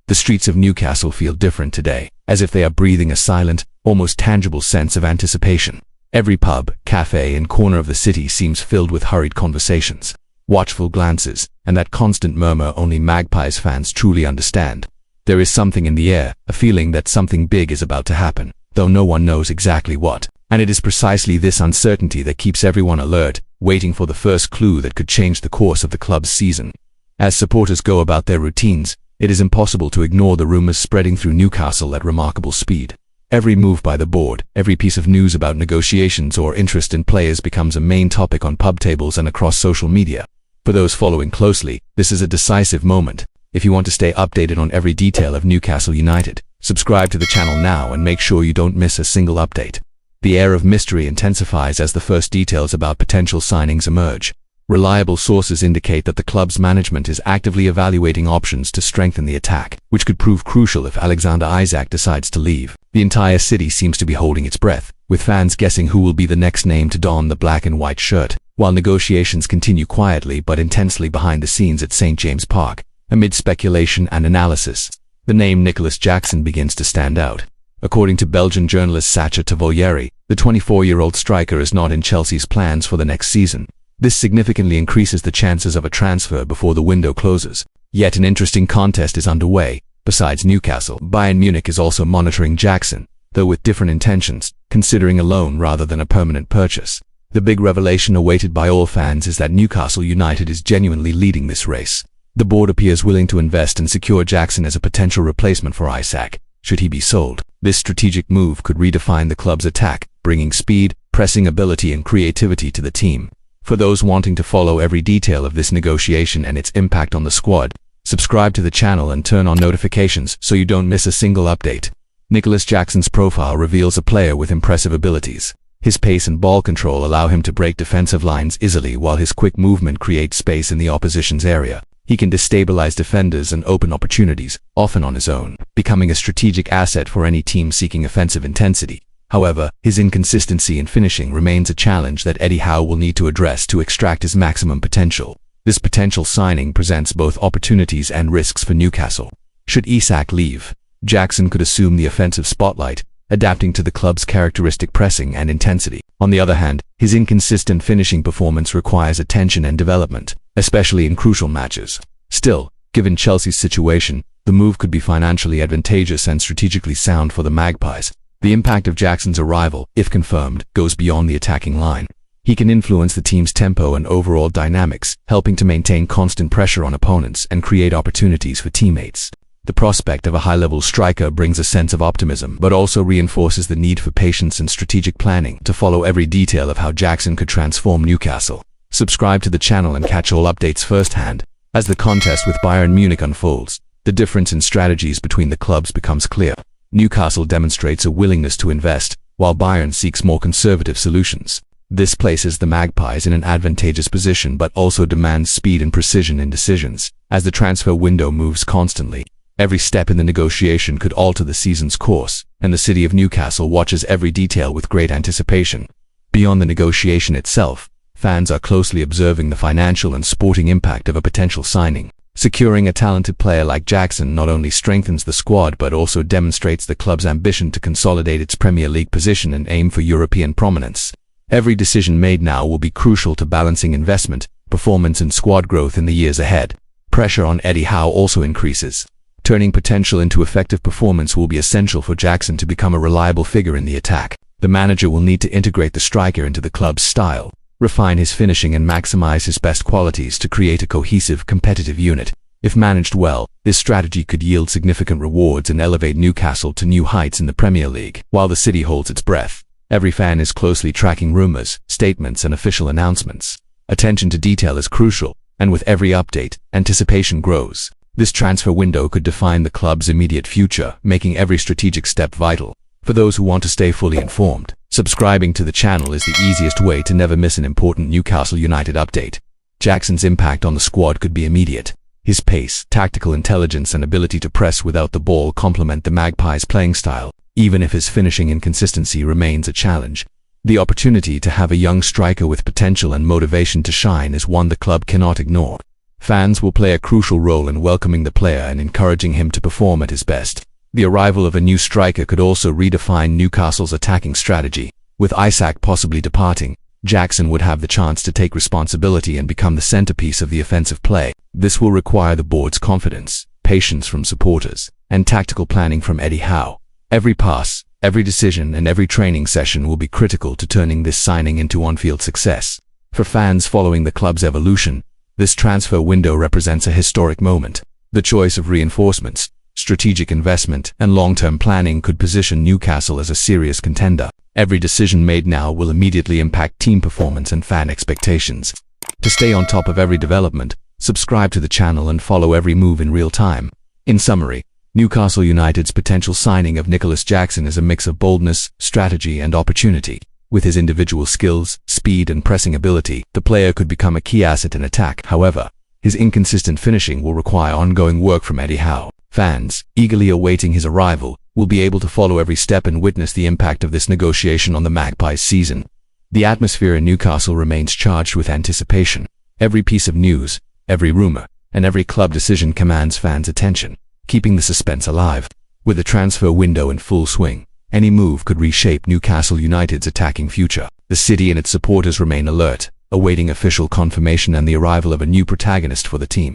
The streets of Newcastle feel different today, as if they are breathing a silent, almost tangible sense of anticipation. Every pub, cafe, and corner of the city seems filled with hurried conversations, watchful glances, and that constant murmur only Magpies fans truly understand. There is something in the air, a feeling that something big is about to happen, though no one knows exactly what. And it is precisely this uncertainty that keeps everyone alert, waiting for the first clue that could change the course of the club's season. As supporters go about their routines, it is impossible to ignore the rumours spreading through Newcastle at remarkable speed. Every move by the board, every piece of news about negotiations or interest in players becomes a main topic on pub tables and across social media. For those following closely, this is a decisive moment. If you want to stay updated on every detail of Newcastle United, subscribe to the channel now and make sure you don't miss a single update. The air of mystery intensifies as the first details about potential signings emerge. Reliable sources indicate that the club's management is actively evaluating options to strengthen the attack, which could prove crucial if Alexander Isak decides to leave. The entire city seems to be holding its breath, with fans guessing who will be the next name to don the black and white shirt, while negotiations continue quietly but intensely behind the scenes at St. James Park. Amid speculation and analysis, the name Nicolas Jackson begins to stand out. According to Belgian journalist Sacha Tavoyeri, the 24-year-old striker is not in Chelsea's plans for the next season. This significantly increases the chances of a transfer before the window closes. Yet an interesting contest is underway. Besides Newcastle, Bayern Munich is also monitoring Jackson, though with different intentions, considering a loan rather than a permanent purchase. The big revelation awaited by all fans is that Newcastle United is genuinely leading this race. The board appears willing to invest and secure Jackson as a potential replacement for Isak, should he be sold. This strategic move could redefine the club's attack, bringing speed, pressing ability, and creativity to the team. For those wanting to follow every detail of this negotiation and its impact on the squad, subscribe to the channel and turn on notifications so you don't miss a single update. Nicolas Jackson's profile reveals a player with impressive abilities. His pace and ball control allow him to break defensive lines easily, while his quick movement creates space in the opposition's area. He can destabilize defenders and open opportunities, often on his own, becoming a strategic asset for any team seeking offensive intensity. However, his inconsistency in finishing remains a challenge that Eddie Howe will need to address to extract his maximum potential. This potential signing presents both opportunities and risks for Newcastle. Should Isak leave, Jackson could assume the offensive spotlight, adapting to the club's characteristic pressing and intensity. On the other hand, his inconsistent finishing performance requires attention and development, especially in crucial matches. Still, given Chelsea's situation, the move could be financially advantageous and strategically sound for the Magpies. The impact of Jackson's arrival, if confirmed, goes beyond the attacking line. He can influence the team's tempo and overall dynamics, helping to maintain constant pressure on opponents and create opportunities for teammates. The prospect of a high-level striker brings a sense of optimism, but also reinforces the need for patience and strategic planning to follow every detail of how Jackson could transform Newcastle. Subscribe to the channel and catch all updates firsthand. As the contest with Bayern Munich unfolds, the difference in strategies between the clubs becomes clear. Newcastle demonstrates a willingness to invest, while Bayern seeks more conservative solutions. This places the Magpies in an advantageous position but also demands speed and precision in decisions. As the transfer window moves constantly, every step in the negotiation could alter the season's course, and the city of Newcastle watches every detail with great anticipation. Beyond the negotiation itself, fans are closely observing the financial and sporting impact of a potential signing. Securing a talented player like Jackson not only strengthens the squad but also demonstrates the club's ambition to consolidate its Premier League position and aim for European prominence. Every decision made now will be crucial to balancing investment, performance, and squad growth in the years ahead. Pressure on Eddie Howe also increases. Turning potential into effective performance will be essential for Jackson to become a reliable figure in the attack. The manager will need to integrate the striker into the club's style, refine his finishing, and maximize his best qualities to create a cohesive, competitive unit. If managed well, this strategy could yield significant rewards and elevate Newcastle to new heights in the Premier League. While the city holds its breath, every fan is closely tracking rumours, statements, and official announcements. Attention to detail is crucial, and with every update, anticipation grows. This transfer window could define the club's immediate future, making every strategic step vital. For those who want to stay fully informed, subscribing to the channel is the easiest way to never miss an important Newcastle United update. Jackson's impact on the squad could be immediate. His pace, tactical intelligence, and ability to press without the ball complement the Magpies' playing style, even if his finishing inconsistency remains a challenge. The opportunity to have a young striker with potential and motivation to shine is one the club cannot ignore. Fans will play a crucial role in welcoming the player and encouraging him to perform at his best. The arrival of a new striker could also redefine Newcastle's attacking strategy. With Isak possibly departing, Jackson would have the chance to take responsibility and become the centerpiece of the offensive play. This will require the board's confidence, patience from supporters, and tactical planning from Eddie Howe. Every pass, every decision, and every training session will be critical to turning this signing into on-field success. For fans following the club's evolution, this transfer window represents a historic moment. The choice of reinforcements, strategic investment, and long-term planning could position Newcastle as a serious contender. Every decision made now will immediately impact team performance and fan expectations. To stay on top of every development, subscribe to the channel and follow every move in real time. In summary, Newcastle United's potential signing of Nicholas Jackson is a mix of boldness, strategy, and opportunity. With his individual skills, speed, and pressing ability, the player could become a key asset in attack. However, his inconsistent finishing will require ongoing work from Eddie Howe. Fans, eagerly awaiting his arrival, will be able to follow every step and witness the impact of this negotiation on the Magpies' season. The atmosphere in Newcastle remains charged with anticipation. Every piece of news, every rumor, and every club decision commands fans' attention, keeping the suspense alive. With the transfer window in full swing, any move could reshape Newcastle United's attacking future. The city and its supporters remain alert, awaiting official confirmation and the arrival of a new protagonist for the team.